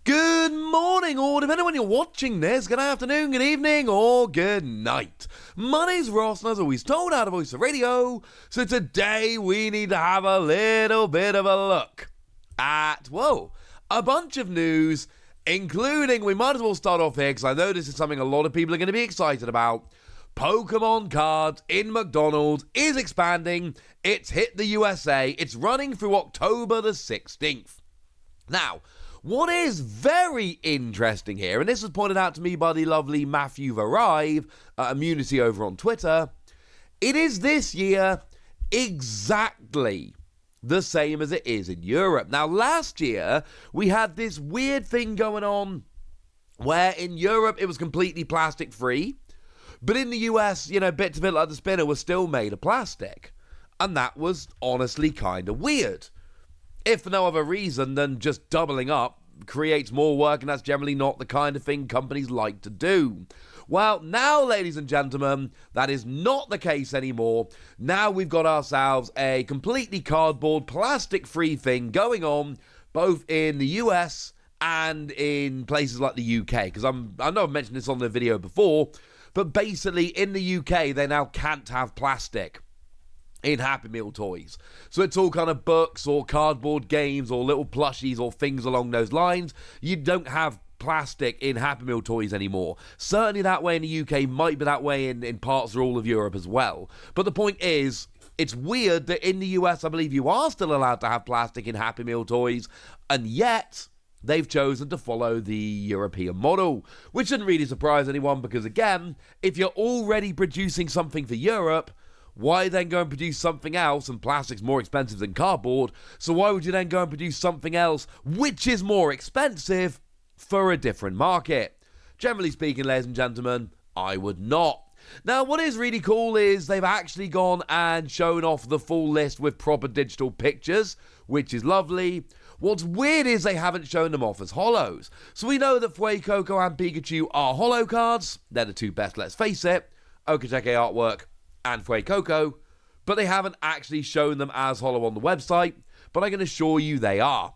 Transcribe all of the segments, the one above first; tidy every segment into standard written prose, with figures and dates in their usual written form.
Good morning, or depending on when you're watching this, good afternoon, good evening, or good night. My name's Ross, and as always told out of Voice of Radio, so today we need to have a little bit of a look at, a bunch of news, including, we might as well start off here, because I know this is something a lot of people are going to be excited about. Pokemon cards in McDonald's is expanding. It's hit the USA. It's running through October the 16th. Now, what is very interesting here, and this was pointed out to me by the lovely Matthew Varive, Immunity over on Twitter, it is this year exactly the same as it is in Europe. Now, last year, we had this weird thing going on where in Europe it was completely plastic-free, but in the US, bits of it like the spinner was still made of plastic. And that was honestly kind of weird. If for no other reason than just doubling up creates more work, and that's generally not the kind of thing companies like to do. Well, now, ladies and gentlemen, that is not the case anymore. Now we've got ourselves a completely cardboard, plastic-free thing going on, both in the US and in places like the UK. Because I know I've mentioned this on the video before, but basically in the UK, they now can't have plastic in Happy Meal toys. So it's all kind of books or cardboard games or little plushies or things along those lines. You don't have plastic in Happy Meal toys anymore. Certainly that way in the UK, might be that way in parts or all of Europe as well. But the point is, it's weird that in the US, I believe you are still allowed to have plastic in Happy Meal toys, and yet they've chosen to follow the European model, which shouldn't really surprise anyone because, again, if you're already producing something for Europe, why then go and produce something else? And plastic's more expensive than cardboard, so why would you then go and produce something else which is more expensive for a different market? Generally speaking, ladies and gentlemen, I would not. Now, what is really cool is they've actually gone and shown off the full list with proper digital pictures, which is lovely. What's weird is they haven't shown them off as holos. So we know that Fuecoco and Pikachu are holo cards. They're the two best, let's face it. Okateke artwork and Fuecoco, but they haven't actually shown them as holo on the website, but I can assure you they are.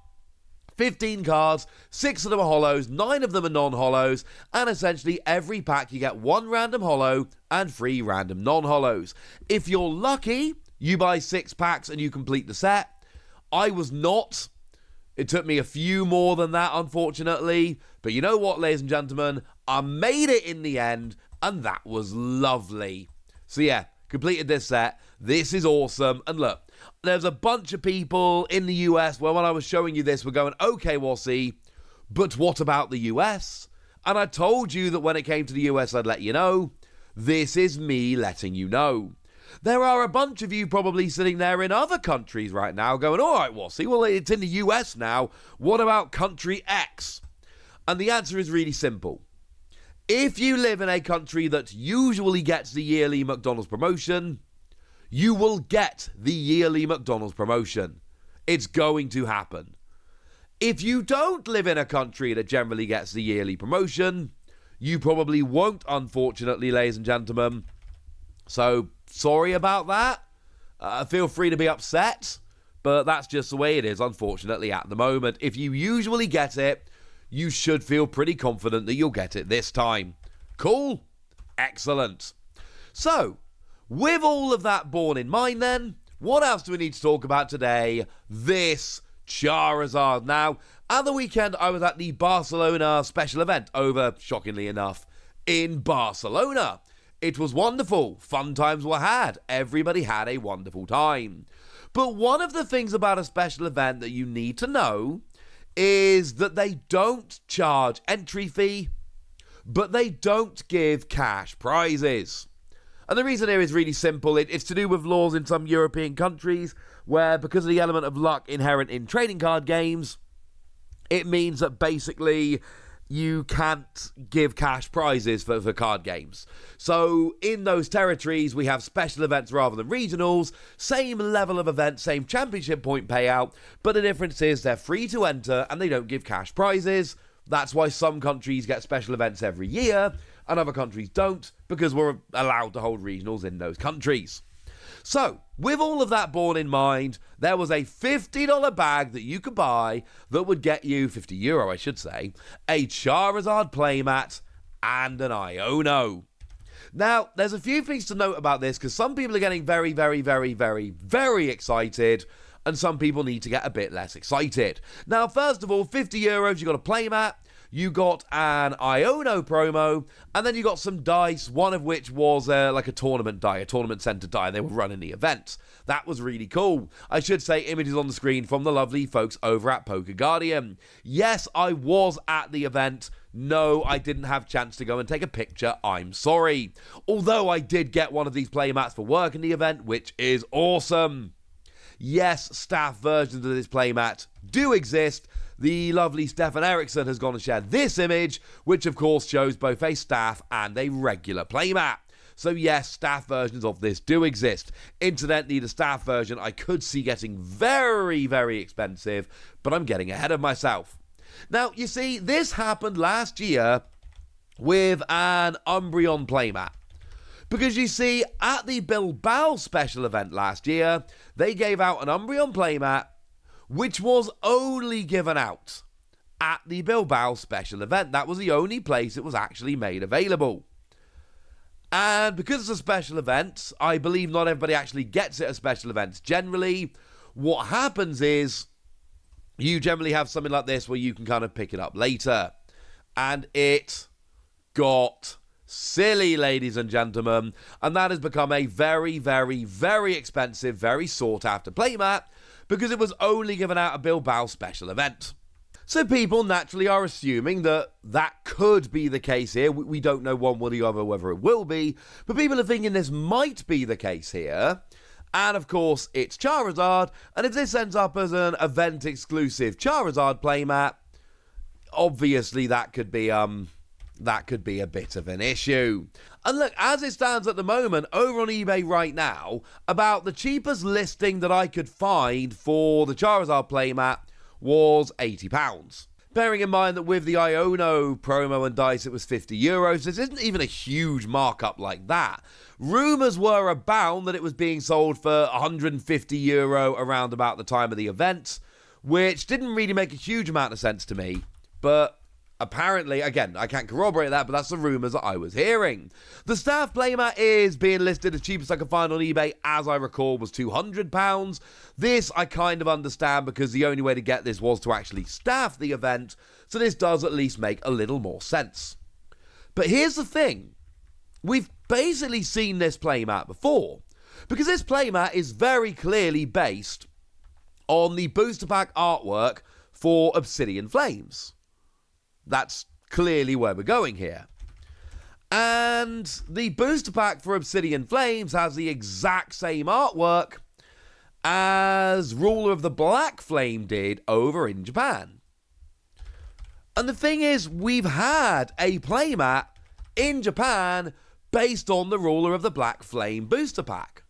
15 cards, 6 of them are holos, 9 of them are non-holos, and essentially every pack you get 1 random holo and 3 random non-holos. If you're lucky, you buy 6 packs and you complete the set. I was not. It took me a few more than that, unfortunately, but you know what, ladies and gentlemen, I made it in the end, and that was lovely. So yeah, completed this set. This is awesome. And look, there's a bunch of people in the US where when I was showing you this, we're going, okay, Wassy, but what about the US? And I told you that when it came to the US, I'd let you know. This is me letting you know. There are a bunch of you probably sitting there in other countries right now going, all right, Wassy, well, it's in the US now. What about country X? And the answer is really simple. If you live in a country that usually gets the yearly McDonald's promotion, you will get the yearly McDonald's promotion. It's going to happen. If you don't live in a country that generally gets the yearly promotion, you probably won't, unfortunately, ladies and gentlemen. So, sorry about that. Feel free to be upset, but that's just the way it is, unfortunately, at the moment. If you usually get it, you should feel pretty confident that you'll get it this time. Cool? Excellent. So, with all of that borne in mind then, what else do we need to talk about today? This Charizard. Now, at the weekend, I was at the Barcelona special event over, shockingly enough, in Barcelona. It was wonderful. Fun times were had. Everybody had a wonderful time. But one of the things about a special event that you need to know is that they don't charge entry fee, but they don't give cash prizes. And the reason here is really simple. It's to do with laws in some European countries where, because of the element of luck inherent in trading card games, it means that basically you can't give cash prizes for card games. So in those territories, we have special events rather than regionals, same level of event, same championship point payout, but the difference is they're free to enter and they don't give cash prizes. That's why some countries get special events every year and other countries don't, because we're allowed to hold regionals in those countries. So, with all of that borne in mind, there was a $50 bag that you could buy that would get you, €50 I should say, a Charizard Playmat and an Iono. Now, there's a few things to note about this because some people are getting very, very, very, very, very excited and some people need to get a bit less excited. Now, first of all, €50, you got a Playmat, you got an Iono promo, and then you got some dice, one of which was like a tournament die, a tournament center die, and they were running the event. That was really cool. I should say images on the screen from the lovely folks over at Poker Guardian. Yes, I was at the event. No, I didn't have a chance to go and take a picture. I'm sorry. Although I did get one of these playmats for work in the event, which is awesome. Yes, staff versions of this playmat do exist. The lovely Stefan Eriksson has gone and shared this image, which of course shows both a staff and a regular playmat. So yes, staff versions of this do exist. Incidentally, the staff version I could see getting very, very expensive, but I'm getting ahead of myself. Now, you see, this happened last year with an Umbreon playmat. Because you see, at the Bilbao special event last year, they gave out an Umbreon playmat, which was only given out at the Bilbao special event. That was the only place it was actually made available. And because it's a special event, I believe not everybody actually gets it at special events. Generally, what happens is you generally have something like this where you can kind of pick it up later. And it got silly, ladies and gentlemen, and that has become a very, very, very expensive, very sought-after playmat because it was only given out at Bilbao special event. So people naturally are assuming that that could be the case here. We don't know one way or the other whether it will be, but people are thinking this might be the case here. And of course, it's Charizard, and if this ends up as an event-exclusive Charizard playmat, obviously that could be a bit of an issue. And look, as it stands at the moment, over on eBay right now, about the cheapest listing that I could find for the Charizard playmat was £80. Bearing in mind that with the Iono promo and dice it was €50, this isn't even a huge markup like that. Rumours were abound that it was being sold for €150 around about the time of the event, which didn't really make a huge amount of sense to me, but apparently, again, I can't corroborate that, but that's the rumours that I was hearing. The staff playmat is being listed as cheapest I could find on eBay, as I recall, was £200. This I kind of understand because the only way to get this was to actually staff the event, so this does at least make a little more sense. But here's the thing. We've basically seen this playmat before, because this playmat is very clearly based on the booster pack artwork for Obsidian Flames. That's clearly where we're going here. And the booster pack for Obsidian Flames has the exact same artwork as Ruler of the Black Flame did over in Japan. And the thing is, we've had a playmat in Japan based on the Ruler of the Black Flame booster pack,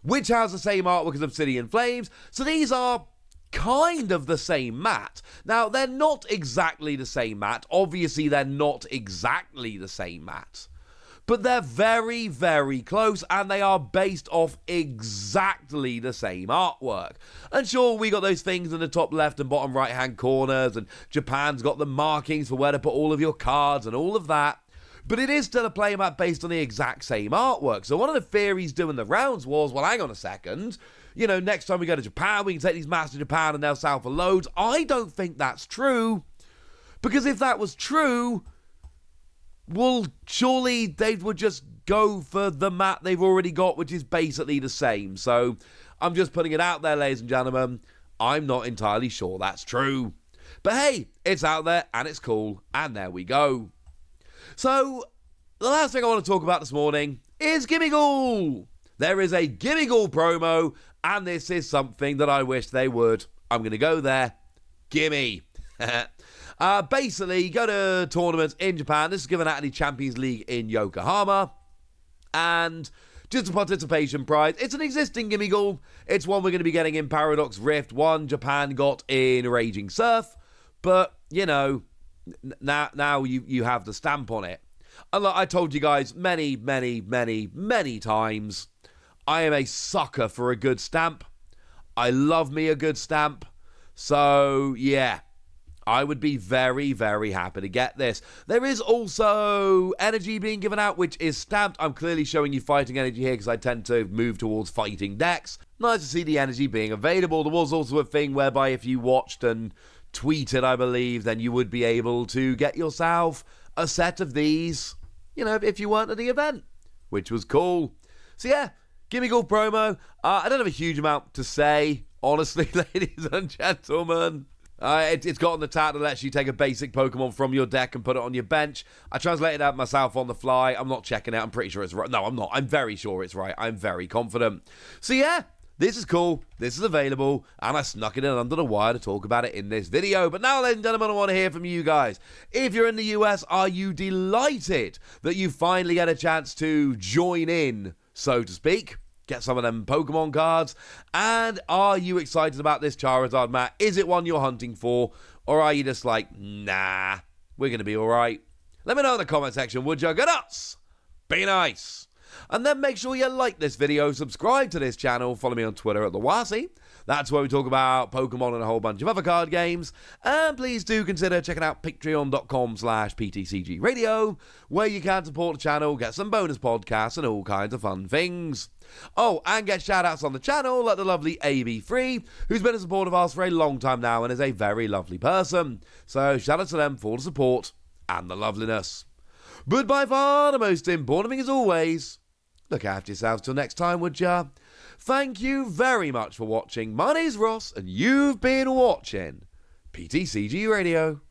which has the same artwork as Obsidian Flames. So these are kind of the same mat. Now, they're not exactly the same mat. Obviously, they're not exactly the same mat. But they're very, very close, and they are based off exactly the same artwork. And sure, we got those things in the top left and bottom right-hand corners, and Japan's got the markings for where to put all of your cards and all of that. But it is still a playmat based on the exact same artwork. So one of the theories doing the rounds was, well, hang on a second, you know, next time we go to Japan, we can take these mats to Japan and they'll sell for loads. I don't think that's true. Because if that was true, well, surely they would just go for the mat they've already got, which is basically the same. So I'm just putting it out there, ladies and gentlemen. I'm not entirely sure that's true. But hey, it's out there and it's cool. And there we go. So the last thing I want to talk about this morning is Gimmighoul. There is a Gimmighoul promo, and this is something that I wish they would. I'm going to go there. Gimme. Basically, go to tournaments in Japan. This is given out in the Champions League in Yokohama. And just a participation prize. It's an existing Gimmighoul. It's one we're going to be getting in Paradox Rift. One Japan got in Raging Surf. But, you know, now you have the stamp on it. And like I told you guys many, many, many, many times, I am a sucker for a good stamp. I love me a good stamp. So, yeah, I would be very, very happy to get this. There is also energy being given out, which is stamped. I'm clearly showing you fighting energy here because I tend to move towards fighting decks. Nice to see the energy being available. There was also a thing whereby if you watched and tweeted, I believe, then you would be able to get yourself a set of these, you know, if you weren't at the event, which was cool. So yeah, Gimme Golf promo. I don't have a huge amount to say, honestly, ladies and gentlemen. It's got on the tat that lets you take a basic Pokemon from your deck and put it on your bench. I translated that myself on the fly. I'm not checking it. I'm pretty sure it's right. No, I'm not. I'm very sure it's right. I'm very confident. So yeah, this is cool. This is available. And I snuck it in under the wire to talk about it in this video. But now, ladies and gentlemen, I want to hear from you guys. If you're in the US, are you delighted that you finally get a chance to join in, so to speak? Get some of them Pokemon cards. And are you excited about this Charizard mat? Is it one you're hunting for? Or are you just like, nah, we're going to be all right? Let me know in the comment section, would you? Go nuts! Be nice! And then make sure you like this video, subscribe to this channel, follow me on Twitter at TheWasi. That's where we talk about Pokemon and a whole bunch of other card games. And please do consider checking out patreon.com/PTCG Radio, where you can support the channel, get some bonus podcasts and all kinds of fun things. Oh, and get shout-outs on the channel like the lovely AB3, who's been a supporter of ours for a long time now and is a very lovely person. So shout out to them for the support and the loveliness. But by far the most important thing as always, look after yourselves till next time, would ya? Thank you very much for watching. My name's Ross, and you've been watching PTCG Radio.